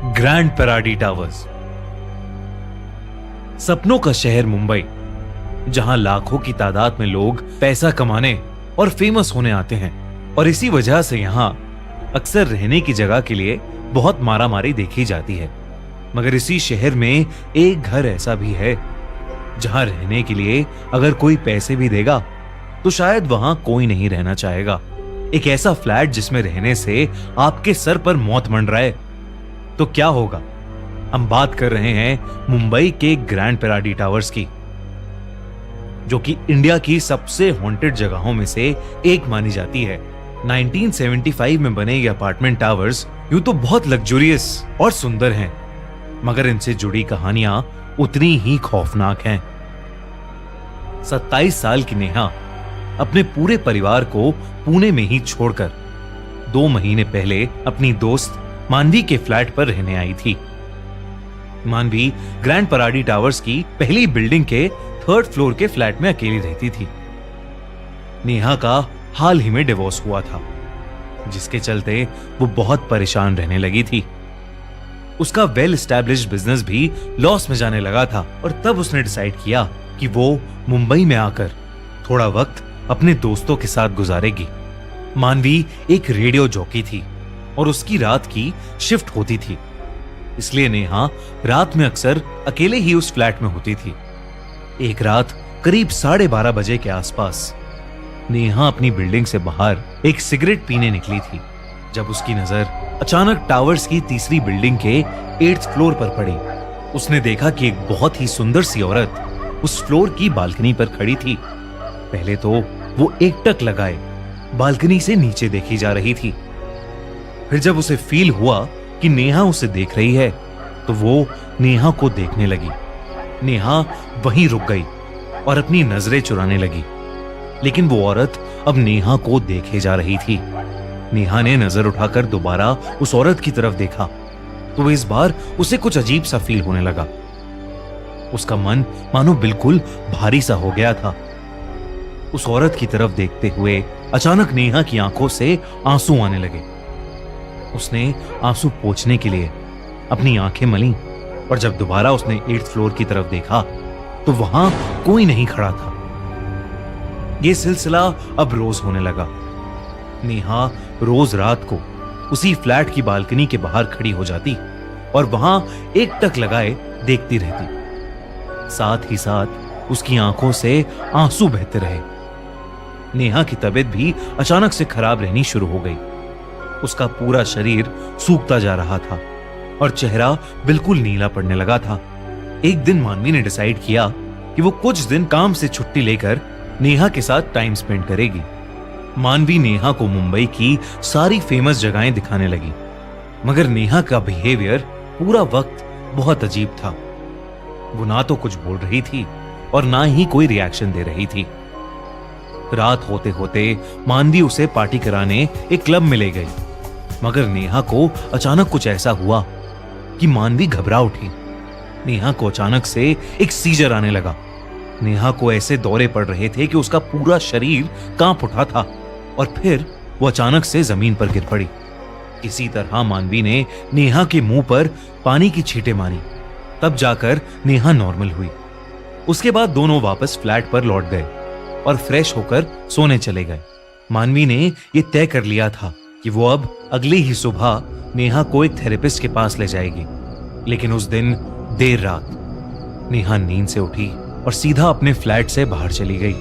Grand Paradi towers. सपनों का शहर मुंबई, जहां लाखों की तादाद में लोग पैसा कमाने और फेमस होने आते हैं, और इसी वजह से यहां अक्सर रहने की जगह के लिए बहुत मारामारी देखी जाती है। मगर इसी शहर में एक घर ऐसा भी है जहां रहने के लिए अगर कोई पैसे भी देगा तो शायद वहां कोई नहीं रहना चाहेगा। एक ऐसा फ्लैट जिसमें रहने से आपके सर पर मौत मंडराए तो क्या होगा। हम बात कर रहे हैं मुंबई के ग्रैंड पैराडी टावर्स की, जो कि इंडिया की सबसे हॉन्टेड जगहों में से एक मानी जाती है। 1975 में बने ये अपार्टमेंट टावर्स यूं तो बहुत लग्जूरियस और सुंदर हैं, मगर इनसे जुड़ी कहानियां उतनी ही खौफनाक हैं। 27 साल की नेहा अपने पूरे परिवार को पुणे में ही छोड़कर 2 महीने पहले अपनी दोस्त मानवी के फ्लैट पर रहने आई थी। मानवी ग्रैंड पैराडी टावर्स की पहली बिल्डिंग के 3rd फ्लोर के फ्लैट में अकेली रहती थी। नेहा का हाल ही में डिवोर्स हुआ था, जिसके चलते वो बहुत परेशान रहने लगी थी। उसका वेल एस्टैब्लिश्ड बिजनेस भी लॉस में जाने लगा था, और तब उसने डिसाइड किया कि वो मुंबई में आकर थोड़ा वक्त अपने दोस्तों के साथ गुजारेगी। मानवी एक रेडियो जॉकी थी और उसकी रात की शिफ्ट होती थी, इसलिए नेहा रात में अक्सर अकेले ही उस फ्लैट में होती थी। एक रात करीब 12:30 बजे के आसपास नेहा अपनी बिल्डिंग से बाहर एक सिगरेट पीने निकली थी, जब उसकी नजर अचानक टावर्स की तीसरी बिल्डिंग के 8th फ्लोर पर पड़ी। उसने देखा कि एक बहुत ही सुंदर सी औरत उस फ्लोर की बालकनी पर खड़ी थी। पहले तो वो एकटक लगाए बालकनी से नीचे देखी जा रही थी, फिर जब उसे फील हुआ कि नेहा उसे देख रही है तो वो नेहा को देखने लगी। नेहा वहीं रुक गई और अपनी नजरें चुराने लगी, लेकिन वो औरत अब नेहा को देखे जा रही थी। नेहा ने नजर उठाकर दोबारा उस औरत की तरफ देखा तो इस बार उसे कुछ अजीब सा फील होने लगा। उसका मन मानो बिल्कुल भारी सा हो गया था। उस औरत की तरफ देखते हुए अचानक नेहा की आंखों से आंसू आने लगे। उसने आंसू पोंछने के लिए अपनी आंखें मली, और जब दोबारा उसने 8th फ्लोर की तरफ देखा तो वहां कोई नहीं खड़ा था। यह सिलसिला अब रोज होने लगा। नेहा रोज रात को उसी फ्लैट की बालकनी के बाहर खड़ी हो जाती और वहां एकटक लगाए देखती रहती। साथ ही साथ उसकी आंखों से आंसू बहते रहे। नेहा की तबीयत भी अचानक से खराब रहनी शुरू हो गई। उसका पूरा शरीर सूखता जा रहा था और चेहरा बिल्कुल नीला पड़ने लगा था। एक दिन मानवी ने डिसाइड किया कि वो कुछ दिन काम से छुट्टी लेकर नेहा के साथ टाइम स्पेंड करेगी। मानवी नेहा को मुंबई की सारी फेमस जगहें दिखाने लगी, मगर नेहा का बिहेवियर पूरा वक्त बहुत अजीब था। वो ना तो कुछ बोल रही थी और ना ही कोई रिएक्शन दे रही थी। रात होते होते मानवी उसे पार्टी कराने एक क्लब में ले गई, मगर नेहा को अचानक कुछ ऐसा हुआ कि मानवी घबरा उठी। नेहा को अचानक से एक सीजर आने लगा। नेहा को ऐसे दौरे पड़ रहे थे कि उसका पूरा शरीर कांप उठा था, और फिर वो अचानक से जमीन पर गिर पड़ी। किसी तरह मानवी ने नेहा के मुंह पर पानी की छींटें मारी, तब जाकर नेहा नॉर्मल हुई। उसके बाद दोनों वापस फ्लैट पर लौट गए और फ्रेश होकर सोने चले गए। मानवी ने यह तय कर लिया था कि वो अब अगली ही सुबह नेहा को एक थेरेपिस्ट के पास ले जाएगी, लेकिन उस दिन देर रात नेहा नींद से उठी और सीधा अपने फ्लैट से बाहर चली गई।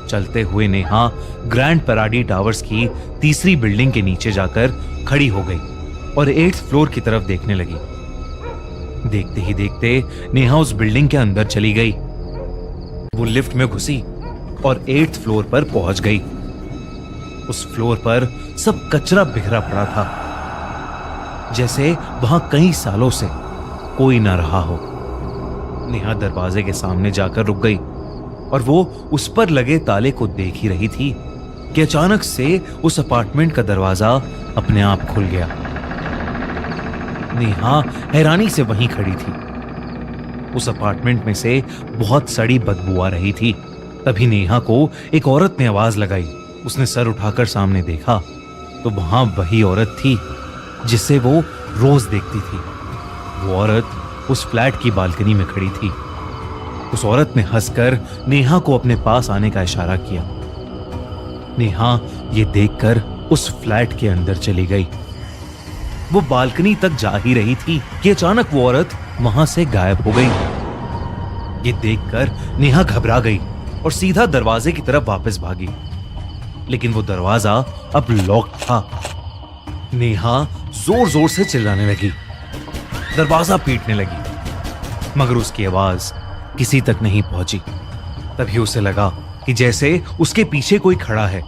चलते हुए नेहा ग्रैंड पैराडी टावर्स की तीसरी बिल्डिंग के नीचे जाकर खड़ी हो गई और 8th फ्लोर की तरफ देखने लगी। देखते ही देखते नेहा उस बिल्डिंग के अंदर चली गई। वो लिफ्ट में घुसी और 8th फ्लोर पर पहुंच गई। उस फ्लोर पर सब कचरा बिखरा पड़ा था, जैसे वहां कई सालों से कोई ना रहा हो। नेहा दरवाजे के सामने जाकर रुक गई और वो उस पर लगे ताले को देख ही रही थी कि अचानक से उस अपार्टमेंट का दरवाजा अपने आप खुल गया। नेहा हैरानी से वहीं खड़ी थी। उस अपार्टमेंट में से बहुत सड़ी बदबू आ रही थी। तभी नेहा को एक औरत ने आवाज लगाई। उसने सर उठाकर सामने देखा तो वहां वही औरत थी जिसे वो रोज देखती थी। वो औरत उस फ्लैट की बालकनी में खड़ी थी। उस औरत ने हंसकर नेहा को अपने पास आने का इशारा किया। नेहा ये देखकर उस फ्लैट के अंदर चली गई। वो बालकनी तक जा ही रही थी कि अचानक वो औरत वहां से गायब हो गई। ये देखकर नेहा घबरा गई और सीधा दरवाजे की तरफ वापस भागी, लेकिन वो दरवाजा अब लॉक था। नेहा जोर जोर से चिल्लाने लगी, दरवाजा पीटने लगी, मगर उसकी आवाज किसी तक नहीं पहुंची। तभी उसे लगा कि जैसे उसके पीछे कोई खड़ा है।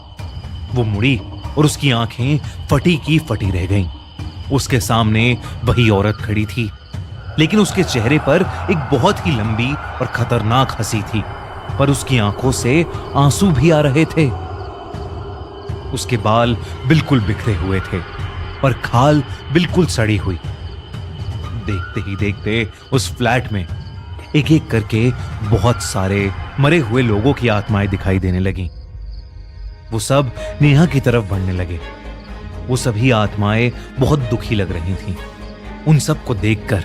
वो मुड़ी और उसकी आंखें फटी की फटी रह गईं। उसके सामने वही औरत खड़ी थी, लेकिन उसके चेहरे पर एक बहुत ही लंबी और खतरनाक हंसी थी, पर उसकी आंखों से आंसू भी आ रहे थे। उसके बाल बिल्कुल बिखरे हुए थे, पर खाल बिल्कुल सड़ी हुई। देखते ही देखते उस फ्लैट में एक एक करके बहुत सारे मरे हुए लोगों की आत्माएं दिखाई देने लगीं। वो सब नेहा की तरफ बढ़ने लगे। वो सभी आत्माएं बहुत दुखी लग रही थीं। उन सब को देखकर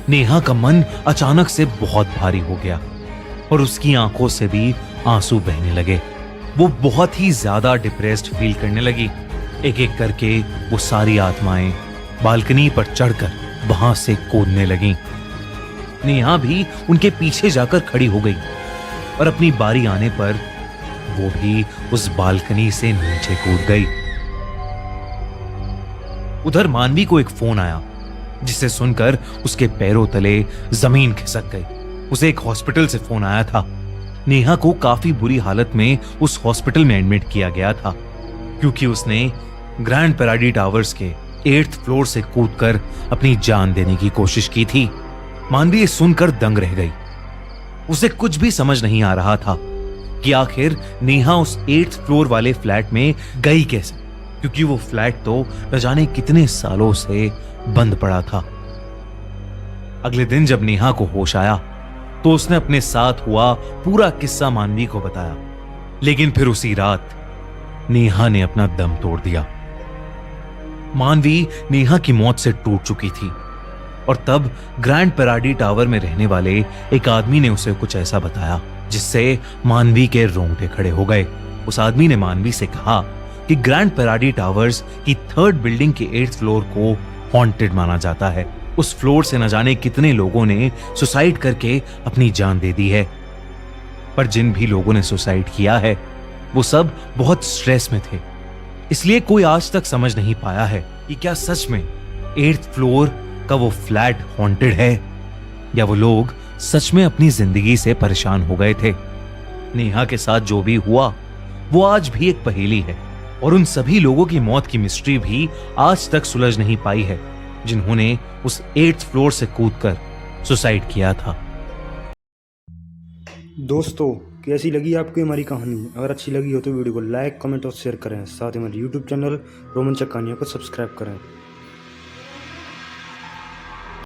नेहा का मन अचानक से बहुत भारी हो गया और उसकी आंखों से भी आंसू बहने लगे। वो बहुत ही ज्यादा डिप्रेस्ड फील करने लगी। एक एक करके वो सारी आत्माएं बालकनी पर चढ़कर वहां से कूदने लगीं। नेहा भी उनके पीछे जाकर खड़ी हो गई और अपनी बारी आने पर वो भी उस बालकनी से नीचे कूद गई। उधर मानवी को एक फोन आया, जिसे सुनकर उसके पैरों तले जमीन खिसक गई। उसे एक हॉस्पिटल से फोन आया था। नेहा को काफी बुरी हालत में उस हॉस्पिटल में एडमिट किया गया था, क्योंकि उसने ग्रैंड पैराडी टावर्स के 8th फ्लोर से कूदकर अपनी जान देने की कोशिश की थी। मानवी ये सुनकर दंग रह गई। उसे कुछ भी समझ नहीं आ रहा था कि आखिर नेहा उस 8th फ्लोर वाले फ्लैट में गई कैसे, क्योंकि वो फ्लैट तो न जाने कितने सालों से बंद पड़ा था। अगले दिन जब नेहा को होश आया तो उसने अपने साथ हुआ पूरा किस्सा मानवी को बताया, लेकिन फिर उसी रात नेहा ने अपना दम तोड़ दिया। मानवी नेहा की मौत से टूट चुकी थी और तब ग्रैंड पैराडी टावर में रहने वाले एक आदमी ने उसे कुछ ऐसा बताया जिससे मानवी के रोंगटे खड़े हो गए। उस आदमी ने मानवी से कहा कि ग्रैंड पैराडी टावर्स की 3rd बिल्डिंग के 8th फ्लोर को हॉन्टेड माना जाता है। उस फ्लोर से न जाने कितने लोगों ने सुसाइड करके अपनी जान दे दी है, पर जिन भी लोगों ने सुसाइड किया है वो सब बहुत स्ट्रेस में थे, इसलिए कोई आज तक समझ नहीं पाया है कि क्या सच में 8th फ्लोर का वो फ्लैट हॉन्टेड है या वो लोग सच में अपनी जिंदगी से परेशान हो गए थे। नेहा के साथ जो भी हुआ वो आज भी एक पहेली है और उन सभी लोगों की मौत की मिस्ट्री भी आज तक सुलझ नहीं पाई है जिन्होंने उस 8th फ्लोर से कूदकर सुसाइड किया था। दोस्तों, कैसी लगी आपको हमारी कहानी? अगर अच्छी लगी हो तो वीडियो को लाइक, कमेंट और शेयर करें। साथ ही हमारे यूट्यूब चैनल रोमांचक कहानियों को सब्सक्राइब करें।